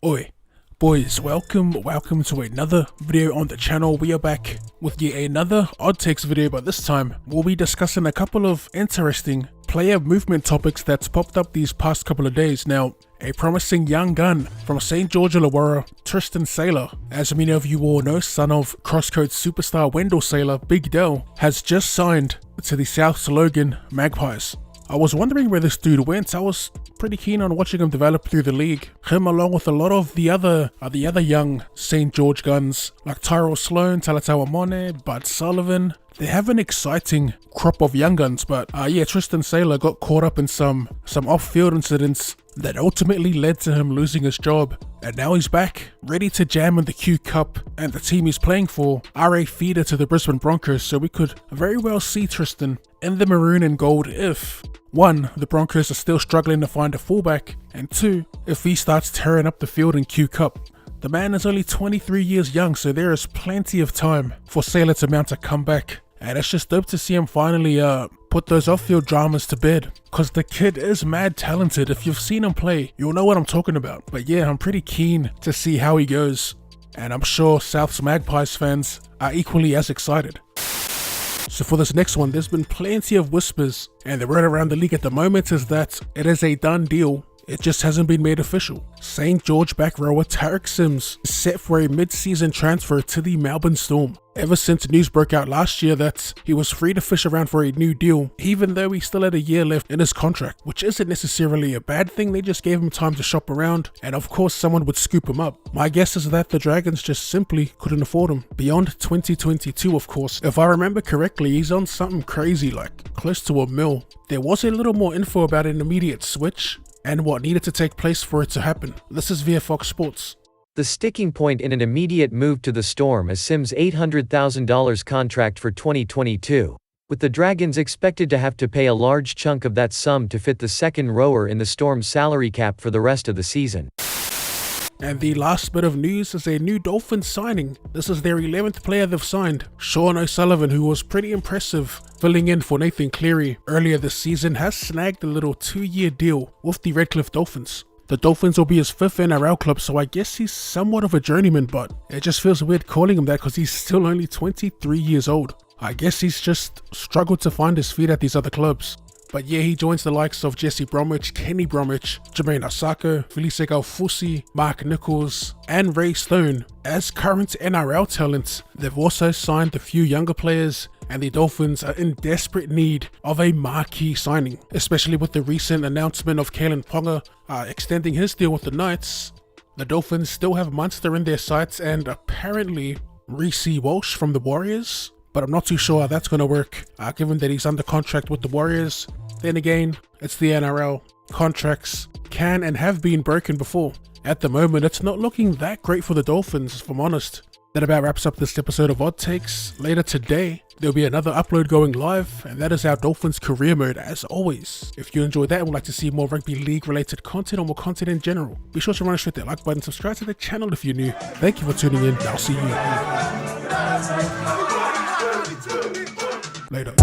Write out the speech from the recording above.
Oi, boys, welcome to another video on the channel. We are back with yet another Odd Takes video, but this time we'll be discussing a couple of interesting player movement topics that's popped up these past couple of days. Now, a promising young gun from St. George Illawarra, Tristan Sailor, as many of you all know, son of crosscode superstar Wendell Sailor, Big Dell, has just signed to the South Logan Magpies. I was wondering where this dude went. I was pretty keen on watching him develop through the league. Him along with a lot of the other young St. George guns like Tyrell Sloan, Talatau Amone, Bud Sullivan. They have an exciting crop of young guns, but yeah, Tristan Sailor got caught up in some off-field incidents that ultimately led to him losing his job. And now he's back, ready to jam in the Q Cup, and the team he's playing for are a feeder to the Brisbane Broncos, so we could very well see Tristan in the maroon and gold if 1. The Broncos are still struggling to find a fullback, and 2. If he starts tearing up the field in Q Cup. The man is only 23 years young, so there is plenty of time for Sailor to mount a comeback. And it's just dope to see him finally put those off-field dramas to bed, cause the kid is mad talented. If you've seen him play, you'll know what I'm talking about. But yeah, I'm pretty keen to see how he goes, and I'm sure South's Magpies fans are equally as excited. So for this next one, there's been plenty of whispers, and the word around the league at the moment is that it is a done deal. It just hasn't been made official. St. George back rower Tariq is set for a mid-season transfer to the Melbourne Storm. Ever since news broke out last year that he was free to fish around for a new deal, even though he still had a year left in his contract, which isn't necessarily a bad thing. They just gave him time to shop around, and of course someone would scoop him up. My guess is that the Dragons just simply couldn't afford him. Beyond 2022, of course. If I remember correctly, he's on something crazy like close to $1 million. There was a little more info about an immediate switch and what needed to take place for it to happen. This is via Fox Sports. The sticking point in an immediate move to the Storm is Sim's $800,000 contract for 2022, with the Dragons expected to have to pay a large chunk of that sum to fit the second rower in the Storm's salary cap for the rest of the season. And the last bit of news is a new Dolphins signing. This is their 11th player they've signed. Sean O'Sullivan, who was pretty impressive filling in for Nathan Cleary earlier this season, has snagged a little 2-year deal with the Redcliffe Dolphins. The Dolphins will be his 5th NRL club, so I guess he's somewhat of a journeyman, but it just feels weird calling him that because he's still only 23 years old. I guess he's just struggled to find his feet at these other clubs. But yeah, he joins the likes of Jesse Bromwich, Kenny Bromwich, Jermaine Asako, Felice Galfusi, Mark Nichols, and Ray Stone as current NRL talents. They've also signed a few younger players, and the Dolphins are in desperate need of a marquee signing, especially with the recent announcement of Kalyn Ponga extending his deal with the Knights. The Dolphins still have Munster in their sights and apparently Reece Walsh from the Warriors, but I'm not too sure how that's going to work given that he's under contract with the Warriors. Then again, it's the NRL. Contracts can and have been broken before. At the moment, it's not looking that great for the Dolphins, if I'm honest. That about wraps up this episode of Odd Takes. Later today, there'll be another upload going live, and that is our Dolphins career mode as always. If you enjoyed that and would like to see more Rugby League related content or more content in general, be sure to run straight that like button, subscribe to the channel if you're new. Thank you for tuning in, I'll see you later.